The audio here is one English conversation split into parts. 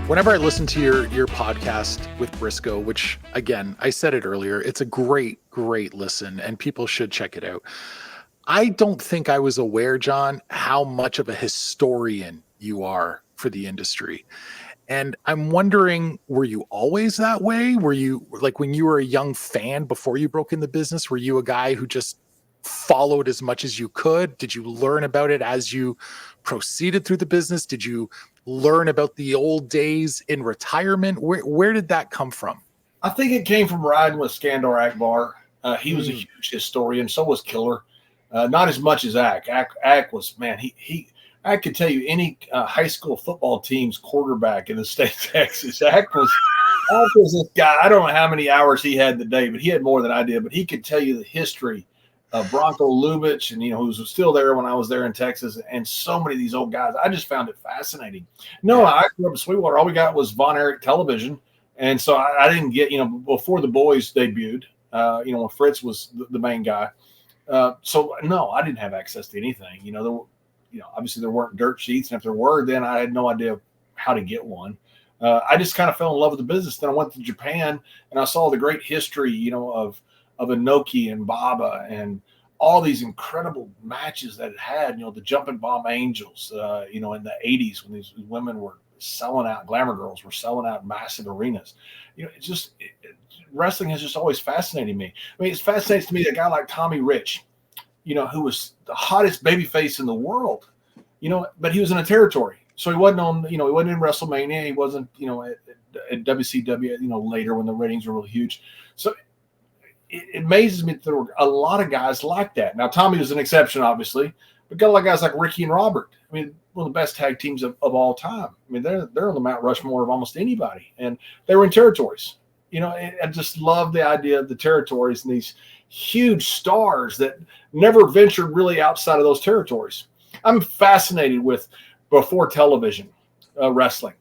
Whenever I listen to your podcast with Brisco, which again, I said it earlier, it's a great listen and people should check it out. I don't think I was aware, John, how much of a historian you are for the industry. And I'm wondering, were you always that way? Were you like when you were a young fan before you broke in the business, were you a guy who just followed as much as you could? Did you learn about it as you proceeded through the business? Did you learn about the old days in retirement? Where did that come from? I think it came from riding with Skandar Akbar. He was a huge historian. So was Killer. Not as much as Ak. Ak was, man, I could tell you any high school football team's quarterback in the state of Texas. Ak was this guy. I don't know how many hours he had in the day, but he had more than I did. But he could tell you the history of Bronco Lubitsch, and who was still there when I was there in Texas, and so many of these old guys. I just found it fascinating. No, I grew up in Sweetwater. All we got was Von Erich television, and so I didn't get before the boys debuted. When Fritz was the main guy. So no, I didn't have access to anything. Obviously there weren't dirt sheets, and if there were, then I had no idea how to get one. I just kind of fell in love with the business. Then I went to Japan, and I saw the great history, of Inoki and Baba and all these incredible matches that it had. The Jumping Bomb Angels, in the 80s when these women were selling out, glamour girls were selling out massive arenas. Wrestling has just always fascinated me. I mean, it fascinates to me that a guy like Tommy Rich, who was the hottest babyface in the world, but he was in a territory. So he wasn't on, he wasn't in WrestleMania. He wasn't, at WCW, later when the ratings were really huge. So it amazes me that there were a lot of guys like that. Now, Tommy was an exception, obviously, but got a lot of guys like Ricky and Robert. I mean, one of the best tag teams of all time. I mean, they're on the Mount Rushmore of almost anybody, and they were in territories. I just love the idea of the territories and these huge stars that never ventured really outside of those territories. I'm fascinated with before television wrestling.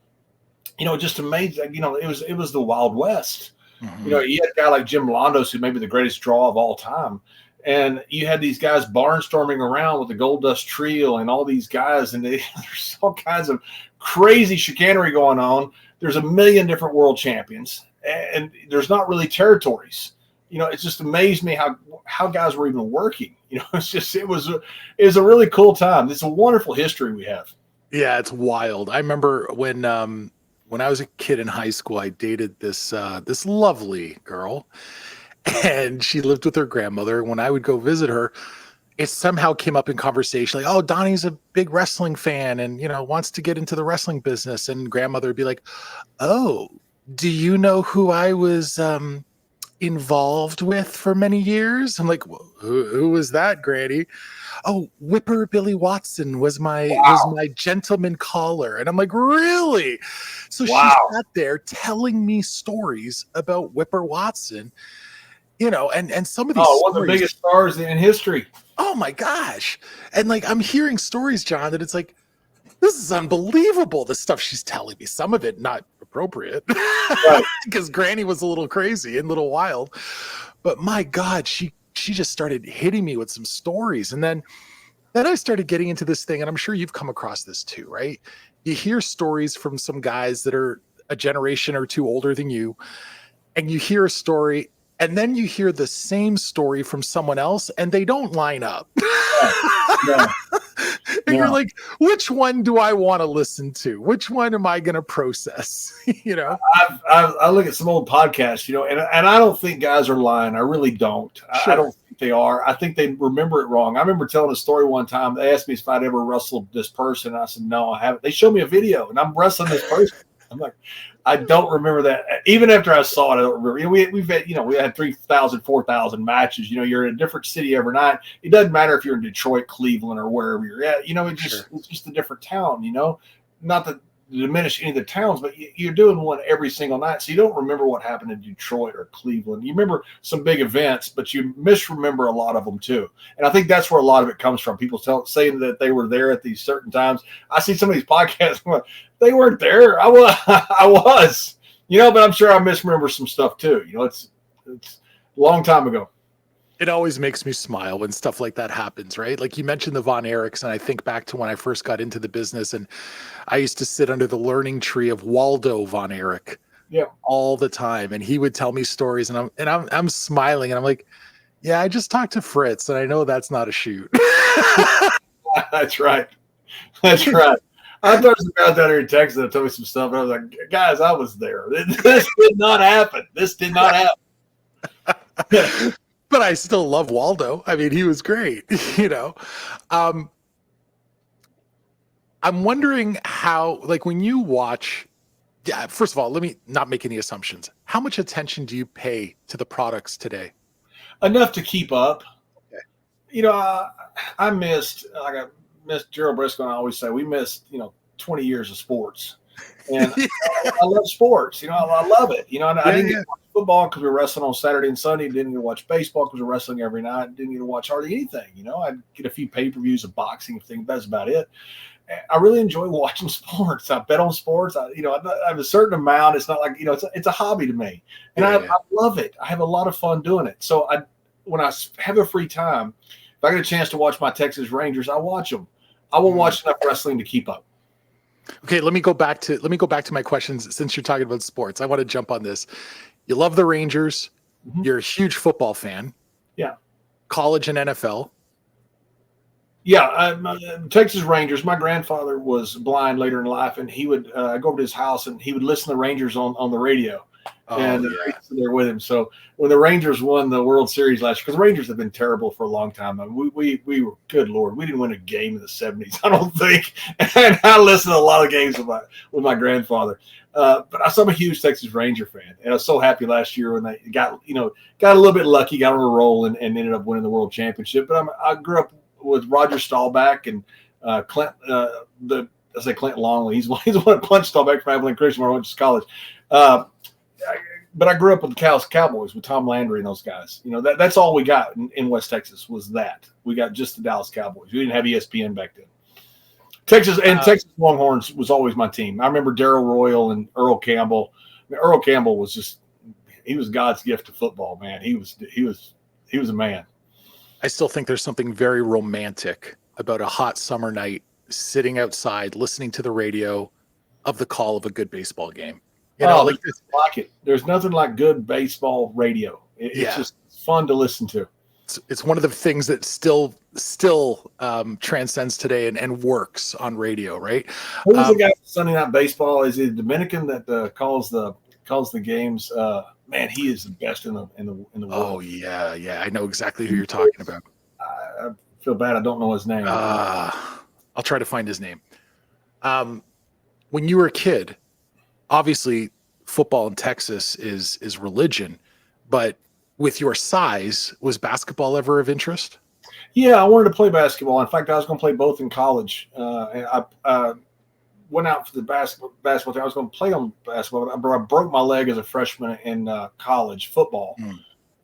Just amazing. It was the Wild West. Mm-hmm. You had a guy like Jim Londos, who may be the greatest draw of all time. And you had these guys barnstorming around with the Gold Dust Trio and all these guys. And there's all kinds of crazy chicanery going on. There's a million different world champions. And there's not really territories. It just amazed me how guys were even working. It was a really cool time. It's a wonderful history we have. Yeah, it's wild. I remember when I was a kid in high school, I dated this lovely girl, and she lived with her grandmother. When I would go visit her, it somehow came up in conversation, like, "Oh, Donnie's a big wrestling fan, and wants to get into the wrestling business." And grandmother would be like, "Oh, do you know who I was involved with for many years?" I'm like, who was that, Granny? "Oh, Whipper Billy Watson was my gentleman caller." And I'm like, really? So She sat there telling me stories about Whipper Watson, and some of these one of the biggest stars in history. Oh my gosh. And I'm hearing stories, John, that it's like, this is unbelievable, the stuff she's telling me. Some of it not appropriate, because Granny was a little crazy and a little wild. But my God, she just started hitting me with some stories. And then I started getting into this thing, and I'm sure you've come across this too, right? You hear stories from some guys that are a generation or two older than you, and you hear a story, and then you hear the same story from someone else, and they don't line up. Yeah. And you're like, which one do I want to listen to? Which one am I going to process? I look at some old podcasts, and I don't think guys are lying. I really don't. Sure. I don't think they are. I think they remember it wrong. I remember telling a story one time. They asked me if I'd ever wrestled this person. And I said, no, I haven't. They showed me a video, and I'm wrestling this person. I'm like, I don't remember that. Even after I saw it, I don't remember. We've had, we had 3,000, 4,000 matches. You're in a different city every night. It doesn't matter if you're in Detroit, Cleveland, or wherever you're at. It's just a different town. Not to diminish any of the towns, but you're doing one every single night, so you don't remember what happened in Detroit or Cleveland. You remember some big events, but you misremember a lot of them too. And I think that's where a lot of it comes from. People saying that they were there at these certain times. I see some of these podcasts. They weren't there. I was, but I'm sure I misremember some stuff too. It's a long time ago. It always makes me smile when stuff like that happens, right? Like you mentioned the Von Erichs, and I think back to when I first got into the business, and I used to sit under the learning tree of Waldo Von Erich Yeah, all the time, and he would tell me stories, and I'm smiling, and I'm like, yeah, I just talked to Fritz, and I know that's not a shoot. that's right. That's right. I thought some guys down here in Texas that told me some stuff, and I was like, guys, I was there. This did not happen. This did not happen. But I still love Waldo. I mean, he was great, you know. Um, I'm wondering how, like, when you watch, yeah, first of all, let me not make any assumptions. How much attention do you pay to the products today? Enough to keep up. Okay. You know, I missed Gerald Brisco, and I always say we missed 20 years of sports, and I love sports. I love it. I didn't get to watch football because we were wrestling on Saturday and Sunday. Didn't get to watch baseball because we were wrestling every night. Didn't get to watch hardly anything. I'd get a few pay-per-views of boxing thing. That's about it. I really enjoy watching sports. I bet on sports. I have a certain amount. It's not like it's a hobby to me, and I love it. I have a lot of fun doing it. So when I have a free time, if I get a chance to watch my Texas Rangers, I watch them. I will watch enough wrestling to keep up. Okay, let me go back to my questions since you're talking about sports. I want to jump on this. You love the Rangers. Mm-hmm. You're a huge football fan. Yeah. College and NFL. Yeah, Texas Rangers. My grandfather was blind later in life, and he would go over to his house and he would listen to Rangers on the radio. I used to be there with him. So when the Rangers won the World Series last year, because the Rangers have been terrible for a long time. I mean, we were, good Lord, we didn't win a game in the 70s, I don't think. And I listened to a lot of games with my grandfather. But I'm a huge Texas Ranger fan, and I was so happy last year when they got a little bit lucky, got on a roll, and ended up winning the World Championship. But I grew up with Roger Staubach and Clint. I say Clint Longley. He's one that punched Staubach from Abilene Christian where I went to college. But I grew up with the Cowboys with Tom Landry and those guys. That's all we got in West Texas was that. We got just the Dallas Cowboys. We didn't have ESPN back then. Texas Longhorns was always my team. I remember Darrell Royal and Earl Campbell. I mean, Earl Campbell was he was God's gift to football, man. He was a man. I still think there's something very romantic about a hot summer night sitting outside listening to the radio of the call of a good baseball game. Like it. There's nothing like good baseball radio. It's just fun to listen to. It's one of the things that still transcends today and works on radio, right? Who's the guy for Sunday Night Baseball? Is he a Dominican that calls the games? Man, he is the best in the world. Oh yeah, I know exactly who you're talking about. I feel bad I don't know his name. I'll try to find his name. When you were a kid, obviously football in Texas is religion, but with your size, was basketball ever of interest? Yeah, I wanted to play basketball. In fact, I was going to play both in college. And I went out for the basketball team. I was going to play on basketball, but I broke my leg as a freshman in college football,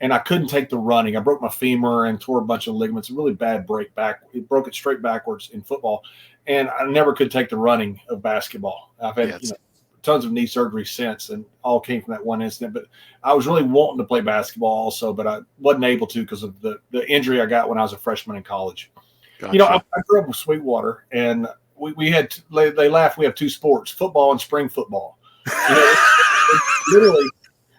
and I couldn't take the running. I broke my femur and tore a bunch of ligaments. A really bad break back. It broke it straight backwards in football, and I never could take the running of basketball. I've had tons of knee surgery since, and all came from that one incident. But I was really wanting to play basketball also, but I wasn't able to because of the injury I got when I was a freshman in college. Gotcha. I grew up with Sweetwater, and we had they laugh. We have two sports: football and spring football. Literally,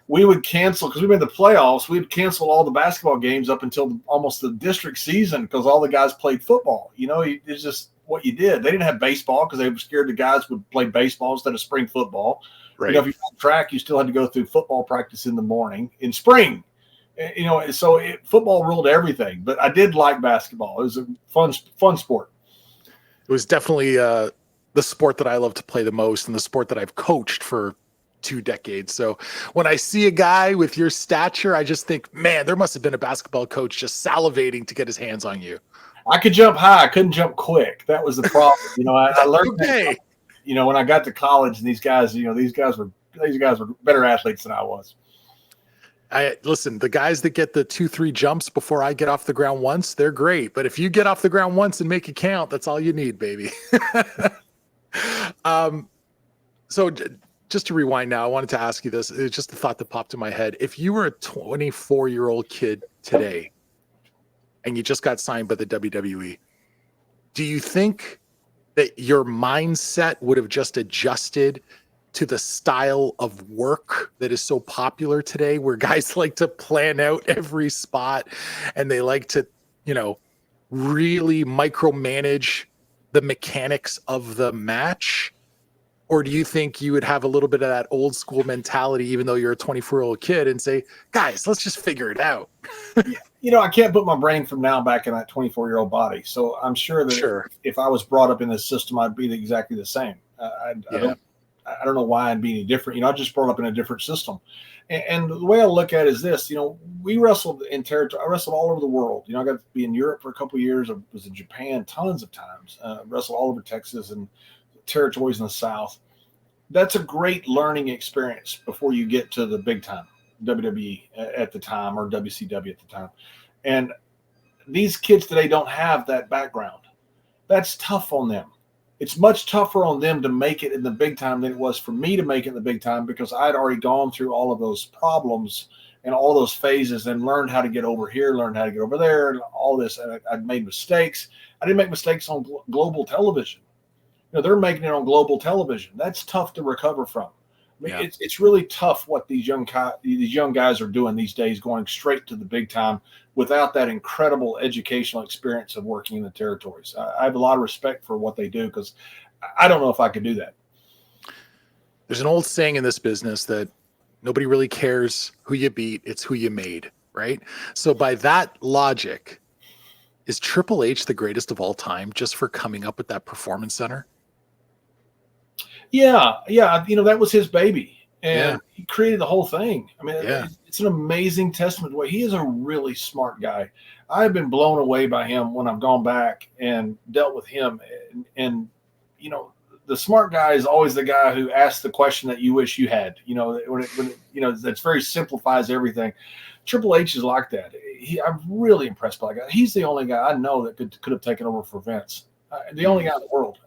we would cancel because we made the playoffs. We'd cancel all the basketball games up until almost the district season because all the guys played football. It's just what you did. They didn't have baseball because they were scared the guys would play baseball instead of spring football. Right. If you on track, you still had to go through football practice in the morning in spring. So football ruled everything. But I did like basketball. It was a fun sport. It was definitely the sport that I love to play the most and the sport that I've coached for 2 decades. So when I see a guy with your stature, I just think, man, there must have been a basketball coach just salivating to get his hands on you. I could jump high. I couldn't jump quick. That was the problem. I learned that, when I got to college, and these guys were better athletes than I was. Listen, the guys that get the 2-3 jumps before I get off the ground once, they're great. But if you get off the ground once and make it count, that's all you need, baby. So just to rewind now, I wanted to ask you this. It's just a thought that popped in my head. If you were a 24-year-old kid today, and you just got signed by the WWE, do you think that your mindset would have just adjusted to the style of work that is so popular today, where guys like to plan out every spot and they like to, really micromanage the mechanics of the match? Or do you think you would have a little bit of that old school mentality, even though you're a 24-year-old kid, and say, guys, let's just figure it out? I can't put my brain from now back in that 24-year-old body. So I'm sure that if I was brought up in this system, I'd be exactly the same. I don't know why I'd be any different. I just brought up in a different system. And the way I look at it is this, we wrestled in territory. I wrestled all over the world. I got to be in Europe for a couple of years. I was in Japan tons of times. Wrestled all over Texas and territories in the South. That's a great learning experience before you get to the big time, WWE at the time, or WCW at the time. And these kids today don't have that background. That's tough on them. It's much tougher on them to make it in the big time than it was for me to make it in the big time, because I'd already gone through all of those problems and all those phases and learned how to get over here, learned how to get over there, and all this. And I'd made mistakes. I didn't make mistakes on global television. They're making it on global television. That's tough to recover from. It's really tough what these young guys are doing these days, going straight to the big time without that incredible educational experience of working in the territories. I have a lot of respect for what they do, because I don't know if I could do that. There's an old saying in this business that nobody really cares who you beat, it's who you made, right? So by that logic, is Triple H the greatest of all time just for coming up with that performance center? Yeah. That was his baby, and he created the whole thing. I mean, it's an amazing testament to what he is. A really smart guy. I've been blown away by him when I've gone back and dealt with him. And the smart guy is always the guy who asks the question that you wish you had. That's very simplifies everything. Triple H is like that. I'm really impressed by that guy. He's the only guy I know that could have taken over for Vince. The only guy in the world.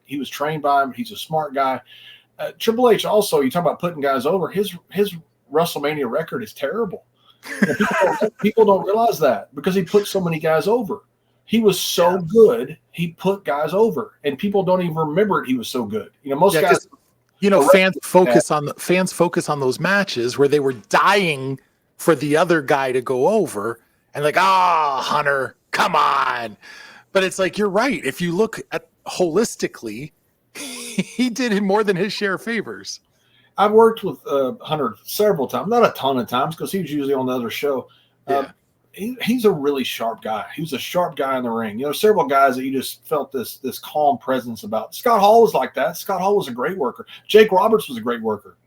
He was trained by him. He's a smart guy. Triple H also, you talk about putting guys over, his WrestleMania record is terrible. People don't realize that, because he put so many guys over. He was so good, he put guys over, and people don't even remember it. He was so good. Most guys, fans focus on those matches where they were dying for the other guy to go over, and like, Hunter, come on. But it's like, you're right. If you look at holistically, he did him more than his share of favors. I've worked with Hunter several times, not a ton of times, because he was usually on the other show. He's a really sharp guy. He was a sharp guy in the ring. Several guys that you just felt this calm presence about. Scott Hall was like that. Scott Hall was a great worker. Jake Roberts was a great worker.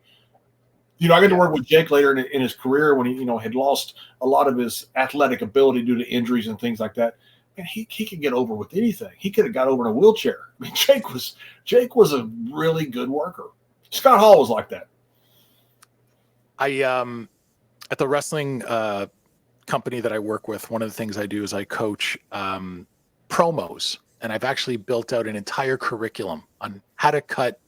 I got to work with Jake later in his career when he had lost a lot of his athletic ability due to injuries and things like that. And he could get over with anything. He could have got over in a wheelchair. I mean, Jake was a really good worker. Scott Hall was like that. I at the wrestling company that I work with, one of the things I do is I coach promos, and I've actually built out an entire curriculum on how to cut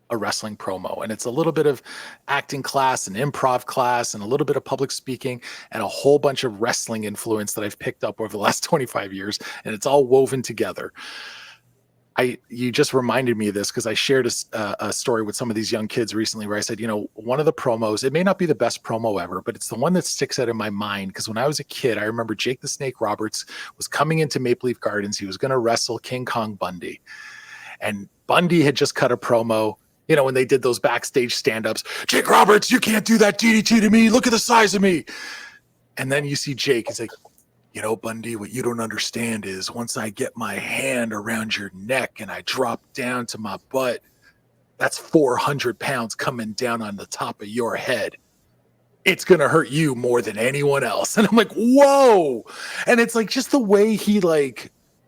a wrestling promo. And it's a little bit of acting class and improv class and a little bit of public speaking and a whole bunch of wrestling influence that I've picked up over the last 25 years. And it's all woven together. You just reminded me of this, because I shared a story with some of these young kids recently where I said, one of the promos, it may not be the best promo ever, but it's the one that sticks out in my mind. Because when I was a kid, I remember Jake the Snake Roberts was coming into Maple Leaf Gardens. He was going to wrestle King Kong Bundy. And Bundy had just cut a promo, when they did those backstage stand-ups. Jake Roberts, you can't do that DDT to me. Look at the size of me. And then you see Jake, he's like, Bundy, what you don't understand is once I get my hand around your neck and I drop down to my butt, that's 400 pounds coming down on the top of your head. It's going to hurt you more than anyone else. And I'm like, whoa. And it's like just the way he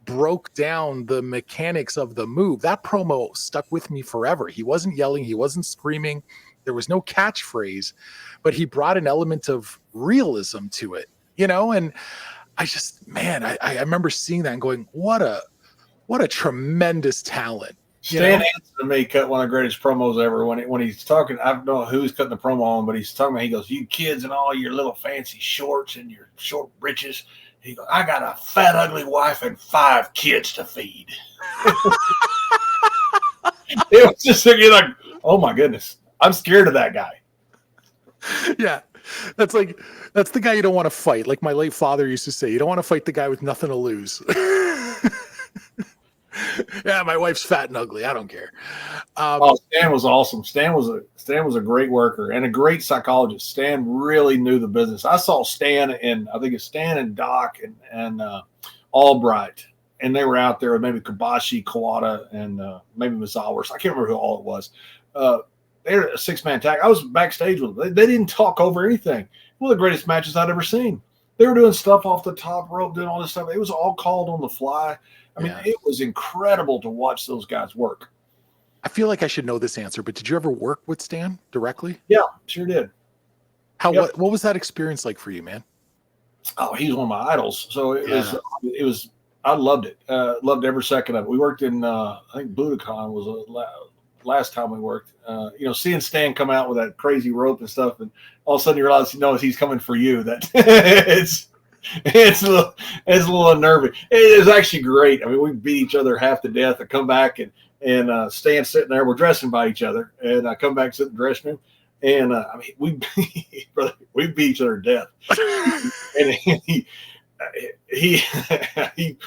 broke down the mechanics of the move. That promo stuck with me forever. He wasn't yelling. He wasn't screaming. There was no catchphrase, but he brought an element of realism to it, and I just, I remember seeing that and going, what a tremendous talent. Stan Hansen to me cut one of the greatest promos ever when he's talking. I don't know who he's cutting the promo on, but he's talking about, he goes, you kids and all your little fancy shorts and your short breeches. He goes, I got a fat, ugly wife and 5 kids to feed. It was just like, oh my goodness, I'm scared of that guy. Yeah. That's the guy you don't want to fight. Like my late father used to say, you don't want to fight the guy with nothing to lose. Yeah, my wife's fat and ugly. I don't care. Stan was awesome. Stan was a great worker and a great psychologist. Stan really knew the business. I saw Stan and I think it's Stan and Doc and Albright, and they were out there with maybe Kobashi, Kawada, and maybe Mizawa. I can't remember who all it was. They were a 6-man tag. I was backstage with them. They didn't talk over anything. One of the greatest matches I'd ever seen. They were doing stuff off the top rope, doing all this stuff. It was all called on the fly. I mean, It was incredible to watch those guys work. I feel like I should know this answer, but did you ever work with Stan directly? Yeah, sure did. What was that experience like for you, man? Oh, he's one of my idols. So it was. I loved it. Loved every second of it. We worked in I think Budokan was the last time we worked. Seeing Stan come out with that crazy rope and stuff, and all of a sudden you realize he knows he's coming for you. That it's a little unnerving. It was actually great. I mean, we beat each other half to death. I come back and Stan sitting there. We're dressing by each other, and I come back, sit in the dressing room, and we beat each other to death. And he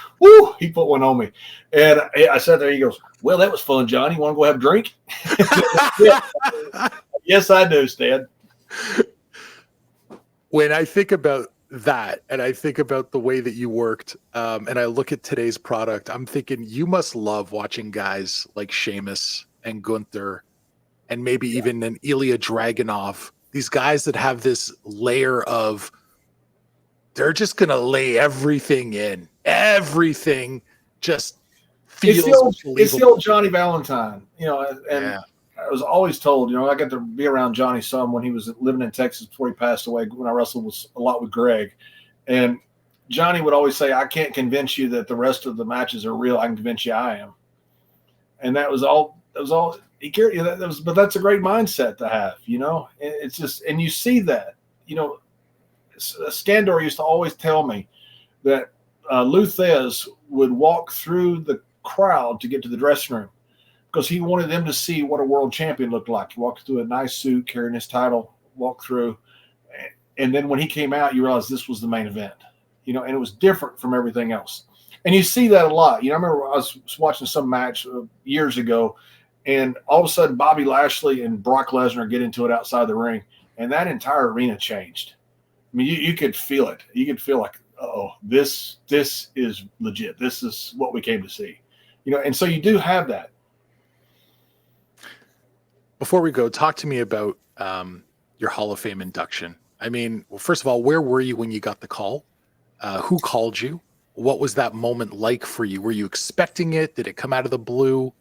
put one on me, and I sat there. He goes, "Well, that was fun, Johnny. Want to go have a drink?" Yes, I do, Stan. When I think about that, and I think about the way that you worked, and I look at today's product, I'm thinking you must love watching guys like Sheamus and Gunther, and maybe even an Ilya Dragunov. These guys that have this layer of they're just going to lay everything in. Everything just feels it's the old Johnny Valentine, and I was always told, I got to be around Johnny some when he was living in Texas before he passed away, when I wrestled a lot with Greg. And Johnny would always say, I can't convince you that the rest of the matches are real. I can convince you I am. And that was all he carried. But that's a great mindset to have, It's just, and you see that, Skandor used to always tell me that Lou Thez would walk through the crowd to get to the dressing room because he wanted them to see what a world champion looked like. He walked through a nice suit, carrying his title, walked through. And then when he came out, you realize this was the main event, and it was different from everything else. And you see that a lot. I remember I was watching some match years ago, and all of a sudden Bobby Lashley and Brock Lesnar get into it outside the ring, and that entire arena changed. I mean, you could feel it. You could feel like, oh, this is legit. This is what we came to see, and so you do have that. Before we go, talk to me about your Hall of Fame induction. I mean, well, first of all, where were you when you got the call? Who called you? What was that moment like for you? Were you expecting it? Did it come out of the blue?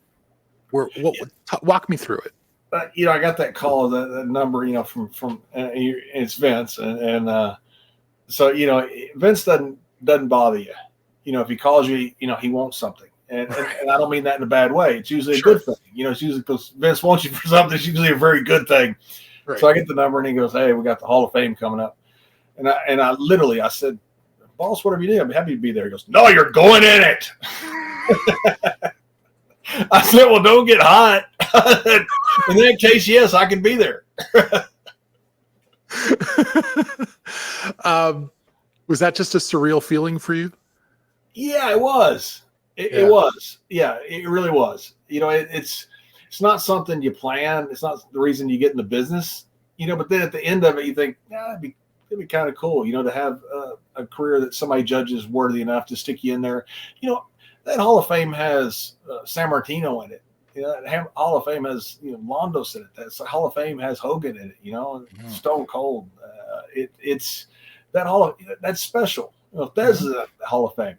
Walk me through it. I got that call, the number, from it's Vince, so Vince doesn't bother you. If he calls you, he wants something, and I don't mean that in a bad way. It's usually a good thing. It's usually because Vince wants you for something. It's usually a very good thing. Right. So I get the number, and he goes, "Hey, we got the Hall of Fame coming up," and I said, "Boss, whatever you do, I'm happy to be there." He goes, "No, you're going in it." I said, "Well, don't get hot." In that case, yes, I can be there. Was that just a surreal feeling for you? Yeah, it was. It was. Yeah, it really was. It's not something you plan. It's not the reason you get in the business. But then at the end of it, you think, it'd be kind of cool, to have a career that somebody judges worthy enough to stick you in there. That Hall of Fame has San Martino in it. That Hall of Fame has Londos in it. That Hall of Fame has Hogan in it. Stone Cold. It's that that's special. That's a Hall of Fame.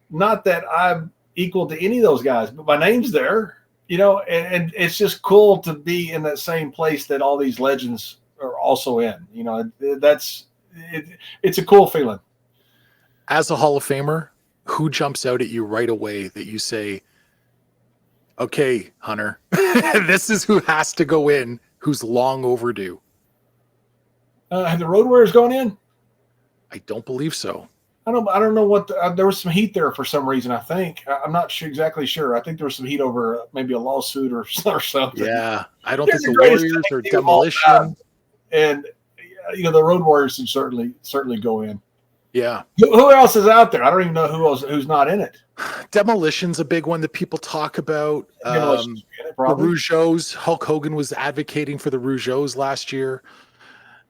Not that I'm equal to any of those guys, but my name's there. And it's just cool to be in that same place that all these legends are also in. It's a cool feeling. As a Hall of Famer, who jumps out at you right away that you say, okay, Hunter, this is who has to go in, who's long overdue? Have the Road Warriors gone in? I don't believe so. I don't know what there was some heat there for some reason. I think I'm not sure, exactly sure. I think there was some heat over maybe a lawsuit or something. Yeah, I don't They're think the greatest Warriors tag or team of all time. Demolition. And the Road Warriors should certainly go in. Yeah. Who else is out there? I don't even know who's not in it. Demolition's a big one that people talk about. The Rougeaus. Hulk Hogan was advocating for the Rougeaus last year.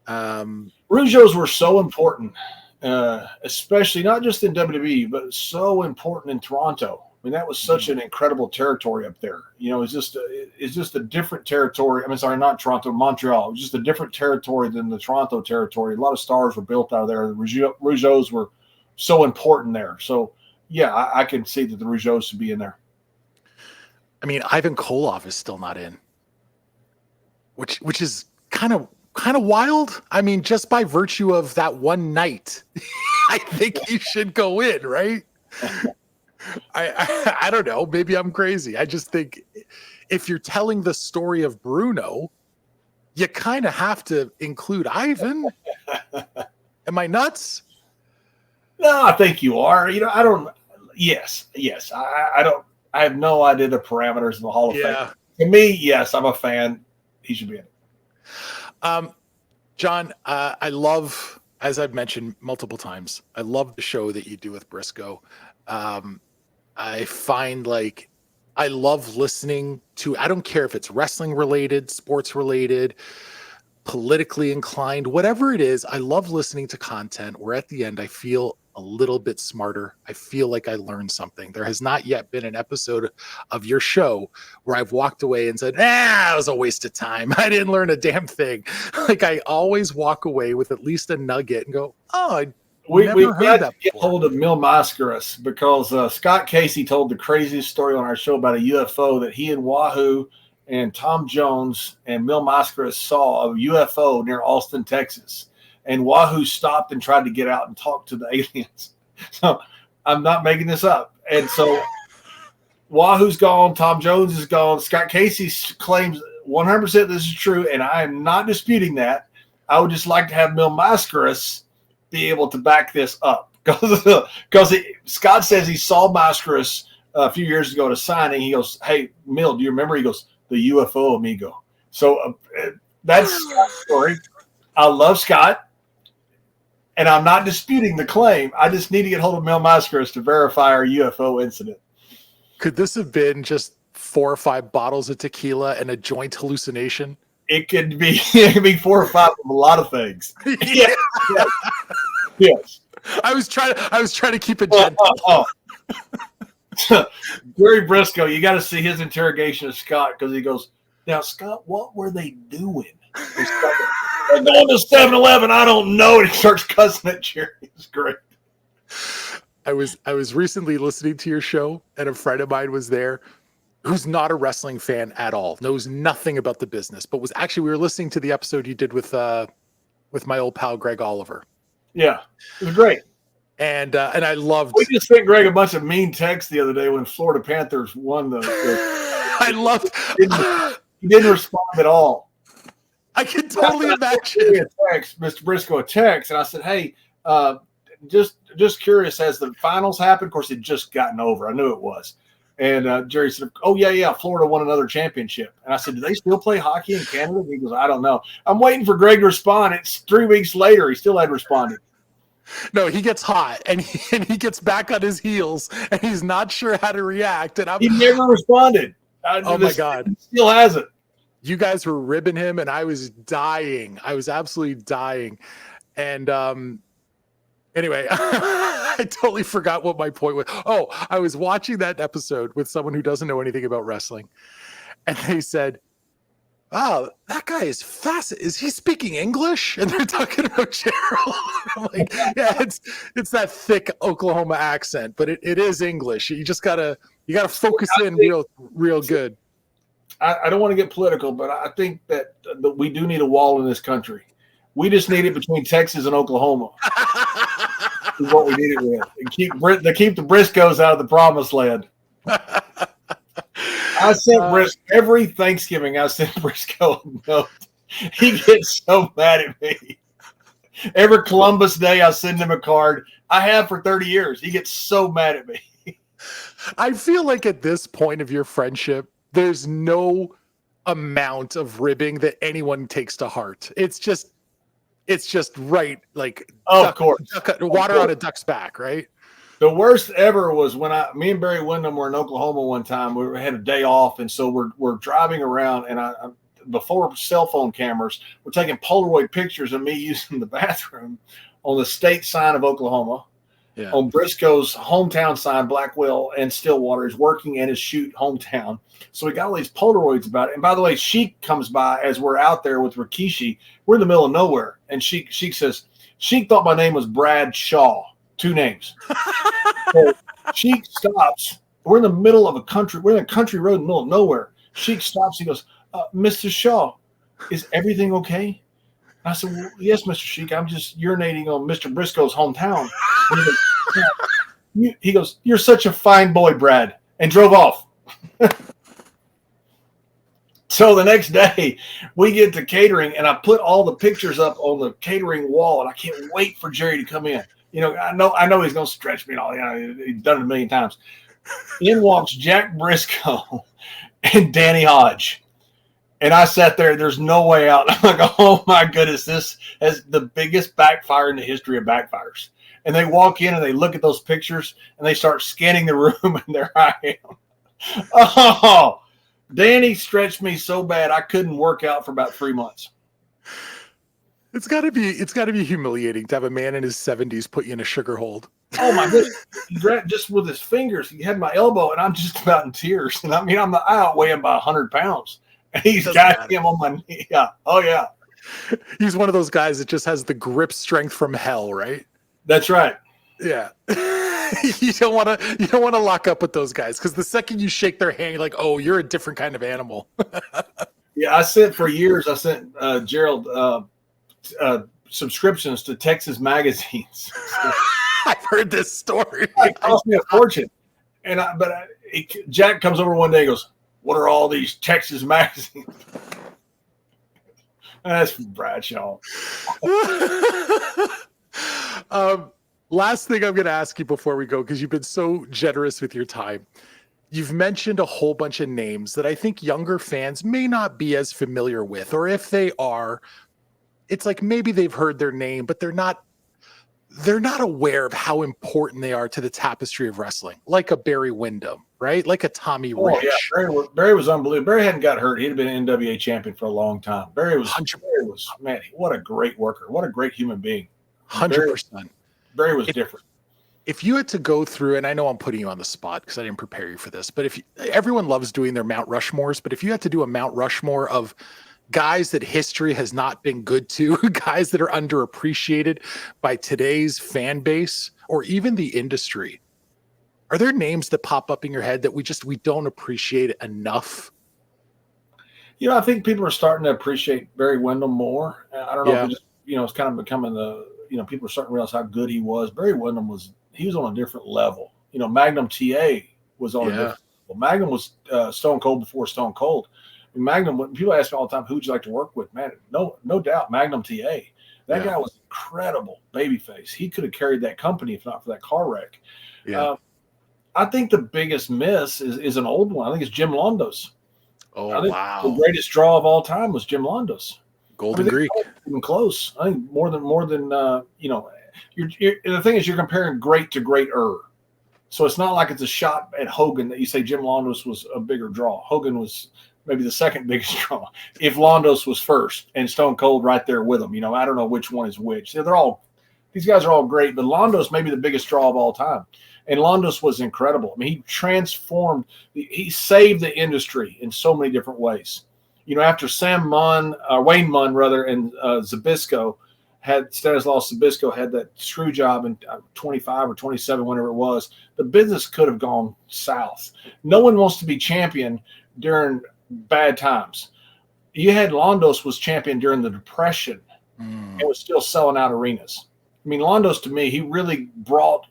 Rougeaus were so important, especially not just in WWE, but so important in Toronto. I mean, that was such an incredible territory up there. It's just a different territory. I mean, sorry, not Toronto, Montreal. It was just a different territory than the Toronto territory. A lot of stars were built out of there. The Rougeaus were so important there. So, yeah, I can see that the Rougeaus should be in there. I mean, Ivan Koloff is still not in, which is kind of wild. I mean, just by virtue of that one night, I think he should go in, right? I don't know. Maybe I'm crazy. I just think if you're telling the story of Bruno, you kind of have to include Ivan. Am I nuts? No, I think you are. I don't. Yes. I don't. I have no idea the parameters of the Hall of Fame. To me, yes, I'm a fan. He should be in it. John, I love, as I've mentioned multiple times, I love the show that you do with Brisco. I find I love listening to, I don't care if it's wrestling related, sports related, politically inclined, whatever it is. I love listening to content where at the end I feel a little bit smarter. I feel like I learned something. There has not yet been an episode of your show where I've walked away and said, it was a waste of time. I didn't learn a damn thing. I always walk away with at least a nugget and go, we've got to get hold of Mil Mascaras because Scott Casey told the craziest story on our show about a UFO that he and Wahoo and Tom Jones and Mil Mascaras saw a UFO near Austin, Texas. And Wahoo stopped and tried to get out and talk to the aliens. So I'm not making this up. And so Wahoo's gone. Tom Jones is gone. Scott Casey claims 100% this is true, and I am not disputing that. I would just like to have Mil Mascaras be able to back this up because Scott says he saw Mascaras a few years ago at a signing. He goes, "Hey, Mil, do you remember?" He goes, "The UFO amigo." So that's Scott's story. I love Scott, and I'm not disputing the claim. I just need to get hold of Mil Mascaras to verify our UFO incident. Could this have been just 4 or 5 bottles of tequila and a joint hallucination? It could be 4 or 5 of a lot of things. Yeah. Yes. I was trying to keep it gentle. Gerald Brisco, you got to see his interrogation of Scott because he goes, "Now, Scott, what were they doing?" They're going to 7-Eleven. I don't know. And he starts cussing at Jerry. It's great. I was recently listening to your show, and a friend of mine was there who's not a wrestling fan at all, knows nothing about the business, but we were listening to the episode you did with my old pal Greg Oliver. Yeah, it was great. And I loved. We just sent Greg a bunch of mean texts the other day when Florida Panthers won the I loved. He didn't respond at all. I can totally imagine. Mr. Brisco a text, and I said, "Hey, just curious, has the finals happened?" Of course, it just gotten over. I knew it was. And Jerry said, "Oh, yeah, Florida won another championship." And I said, "Do they still play hockey in Canada?" He goes, "I don't know." I'm waiting for Greg to respond. It's 3 weeks later. He still hadn't responded. No, he gets hot, and he gets back on his heels, and he's not sure how to react. And he never responded. Oh, my God. He still hasn't. You guys were ribbing him, and I was dying. I was absolutely dying. And anyway, I totally forgot what my point was. Oh, I was watching that episode with someone who doesn't know anything about wrestling. And they said, "Oh, that guy is fast. Is he speaking English?" And they're talking about Gerald. I'm like, yeah, it's that thick Oklahoma accent, but it is English. You just gotta focus in real good. I don't want to get political, but I think that we do need a wall in this country. We just need it between Texas and Oklahoma. Is what we need it with. And keep the Briscoes out of the promised land. I sent Brisco every Thanksgiving. I sent Brisco a note. He gets so mad at me. Every Columbus Day, I send him a card. I have for 30 years. He gets so mad at me. I feel like at this point of your friendship, there's no amount of ribbing that anyone takes to heart. It's just right, like Of course. water on a duck's back, right? The worst ever was when me and Barry Windham were in Oklahoma one time. We had a day off, and so we're driving around, and before cell phone cameras, we're taking Polaroid pictures of me using the bathroom on the state sign of Oklahoma. Yeah. On Brisco's hometown sign, Blackwell and Stillwater, is working at his shoot hometown. So we got all these Polaroids about it. And by the way, Sheik comes by as we're out there with Rikishi. We're in the middle of nowhere. And Sheik says, Sheik thought my name was Bradshaw. 2 names. So Sheik stops. We're in the middle of a country. We're in a country road in the middle of nowhere. Sheik stops. He goes, Mr. Shaw, is everything okay? I said, well, yes, Mr. Sheik. I'm just urinating on Mr. Brisco's hometown. He goes, you're such a fine boy, Brad, and drove off. So the next day, we get to catering, and I put all the pictures up on the catering wall, and I can't wait for Jerry to come in. You know I know he's going to stretch me and all. You know, he's done it a million times. In walks Jack Brisco and Danny Hodge. And I sat there, there's no way out. I'm like, oh my goodness, this is the biggest backfire in the history of backfires. And they walk in and they look at those pictures and they start scanning the room, and there I am. Oh, Danny stretched me so bad I couldn't work out for about 3 months. It's gotta be humiliating to have a man in his 70s put you in a sugar hold. Oh my goodness. Just with his fingers, he had my elbow, and I'm just about in tears. And I mean, I outweigh him by 100 pounds. And he's got him on my knee. Yeah. Oh yeah. He's one of those guys that just has the grip strength from hell, right? That's right. Yeah. You don't want to lock up with those guys, because the second you shake their hand, you're like, oh, you're a different kind of animal. Yeah, for years I sent Gerald subscriptions to Texas magazines. I've heard this story. It cost me a fortune. And Jack comes over one day and goes, what are all these Texas magazines? That's Bradshaw. Last thing I'm going to ask you before we go, because you've been so generous with your time. You've mentioned a whole bunch of names that I think younger fans may not be as familiar with, or if they are, it's like maybe they've heard their name, but they're not aware of how important they are to the tapestry of wrestling, like a Barry Windham, right? Like a Tommy Rich. Yeah, Barry was unbelievable. Barry hadn't got hurt. He'd have been NWA champion for a long time. Barry was, man, what a great worker. What a great human being. 100%. Barry was different. If you had to go through, and I know I'm putting you on the spot because I didn't prepare you for this, but everyone loves doing their Mount Rushmores, but if you had to do a Mount Rushmore of guys that history has not been good to, guys that are underappreciated by today's fan base or even the industry, are there names that pop up in your head that we don't appreciate enough? You know, I think people are starting to appreciate Barry Windham more. I don't know if it's kind of becoming people are starting to realize how good he was. Barry Windham was on a different level. You know, Magnum TA was on a different level. Magnum was Stone Cold before Stone Cold. Magnum, when people ask me all the time, who would you like to work with? Man, no doubt, Magnum TA. That guy was incredible babyface. He could have carried that company if not for that car wreck. Yeah. I think the biggest miss is an old one. I think it's Jim Londos. Oh, wow. The greatest draw of all time was Jim Londos. Golden Greek. Even close. I think more than the thing is you're comparing great to greater. So it's not like it's a shot at Hogan that you say Jim Londos was a bigger draw. Hogan was maybe the second biggest draw. If Londos was first and Stone Cold right there with him, I don't know which one is which. These guys are all great, but Londos may be the biggest draw of all time. And Londos was incredible. I mean, he transformed, he saved the industry in so many different ways. After Wayne Munn, and Stanislaus Zabisco had that screw job in 25 or 27, whenever it was, the business could have gone south. No one wants to be champion during bad times. You had Londos was champion during the Depression and was still selling out arenas. I mean, Londos, to me, he really brought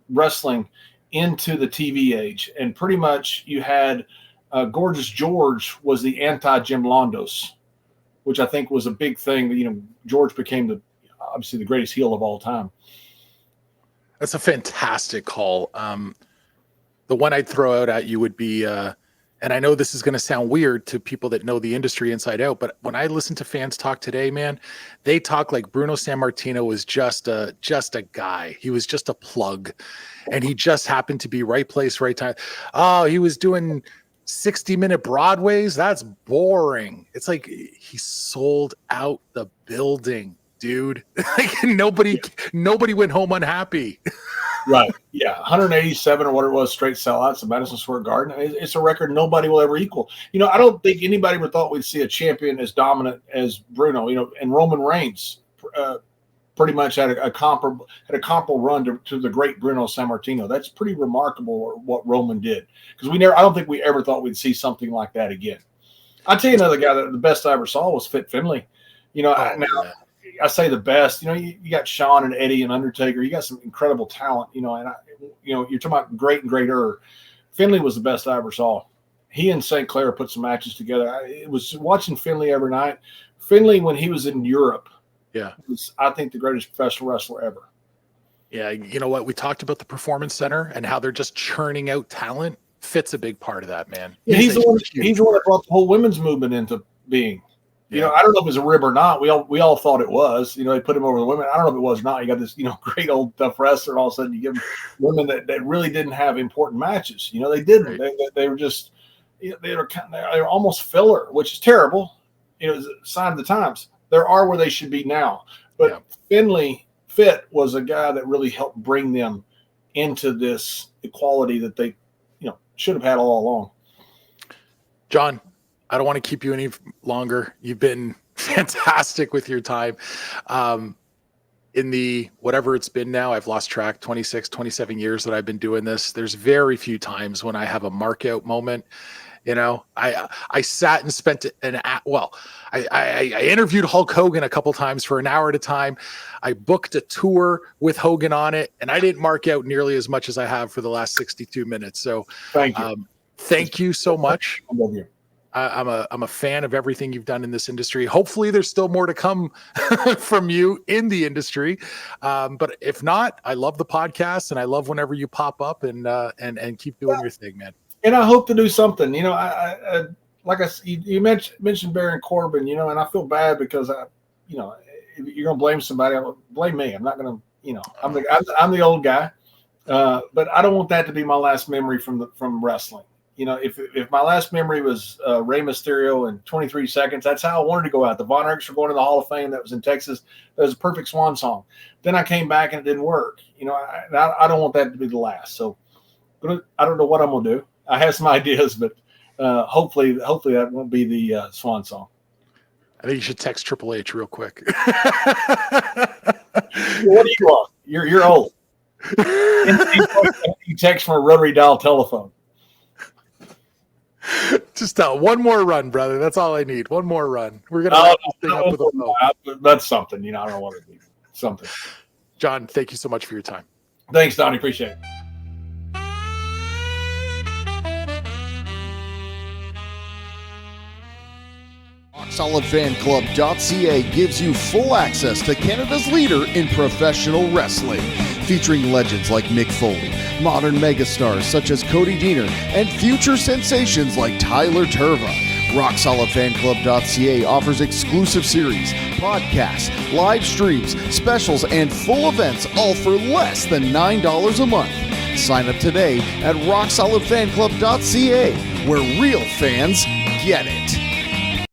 wrestling into the TV age. And pretty much you had Gorgeous George was the anti-Jim Londos, which I think was a big thing. George became obviously the greatest heel of all time. That's a fantastic call. The one I'd throw out at you would be, and I know this is going to sound weird to people that know the industry inside out, but when I listen to fans talk today, man, they talk like Bruno Sammartino was just a guy. He was just a plug, and he just happened to be right place, right time. Oh, he was doing 60-minute Broadways. That's boring. It's like he sold out the building, dude. Like nobody went home unhappy. Right. Yeah. 187 or whatever it was straight sellouts at Madison Square Garden. It's a record nobody will ever equal. I don't think anybody ever thought we'd see a champion as dominant as Bruno, and Roman Reigns pretty much had a comparable run to the great Bruno Sammartino. That's pretty remarkable what Roman did, because I don't think we ever thought we'd see something like that again. I'll tell you another guy that the best I ever saw was Fit Finlay. I say the best. You got Shawn and Eddie and Undertaker. You got some incredible talent. And you're talking about great and greater. Finlay was the best I ever saw. He and St. Clair put some matches together. It was watching Finlay every night. Finlay, when he was in Europe, was, I think, the greatest professional wrestler ever. Yeah, you know what? We talked about the Performance Center and how they're just churning out talent. Fit's a big part of that, man. He's the one that brought the whole women's movement into being. I don't know if it was a rib or not. We all thought it was. They put him over the women. I don't know if it was or not. You got this, great old tough wrestler, and all of a sudden you give them women that really didn't have important matches. They didn't. Right. They were just they were almost filler, which is terrible. It's a sign of the times. There are where they should be now. But Fit was a guy that really helped bring them into this equality that they should have had all along. John, I don't want to keep you any longer. You've been fantastic with your time. In the whatever it's been now, I've lost track, 26, 27 years that I've been doing this. There's very few times when I have a mark out moment. I sat and spent I interviewed Hulk Hogan a couple times for an hour at a time. I booked a tour with Hogan on it, and I didn't mark out nearly as much as I have for the last 62 minutes. So thank you so much. I love you. I'm a fan of everything you've done in this industry. Hopefully there's still more to come from you in the industry. But if not, I love the podcast, and I love whenever you pop up and keep doing your thing, man. And I hope to do something, I like you mentioned Baron Corbin, and I feel bad because if you're going to blame somebody, blame me. I'm not going to, I'm the old guy. But I don't want that to be my last memory from wrestling. If my last memory was Rey Mysterio in 23 seconds, that's how I wanted to go out. The Von Erichs were going to the Hall of Fame. That was in Texas. That was a perfect swan song. Then I came back and it didn't work. I don't want that to be the last. So I don't know what I'm going to do. I have some ideas, but hopefully that won't be the swan song. I think you should text Triple H real quick. What do you want? You're old. You text from a rotary dial telephone. Just one more run, brother. That's all I need. One more run. We're gonna wrap this thing up with a bow. That's something. I don't know what it is. Something. John, thank you so much for your time. Thanks, Donnie. Appreciate it. RockSolidFanClub.ca gives you full access to Canada's leader in professional wrestling, featuring legends like Mick Foley, modern megastars such as Cody Deaner, and future sensations like Tyler Turva. RockSolidFanClub.ca offers exclusive series, podcasts, live streams, specials, and full events, all for less than $9 a month. Sign up today at RockSolidFanClub.ca, where real fans get it.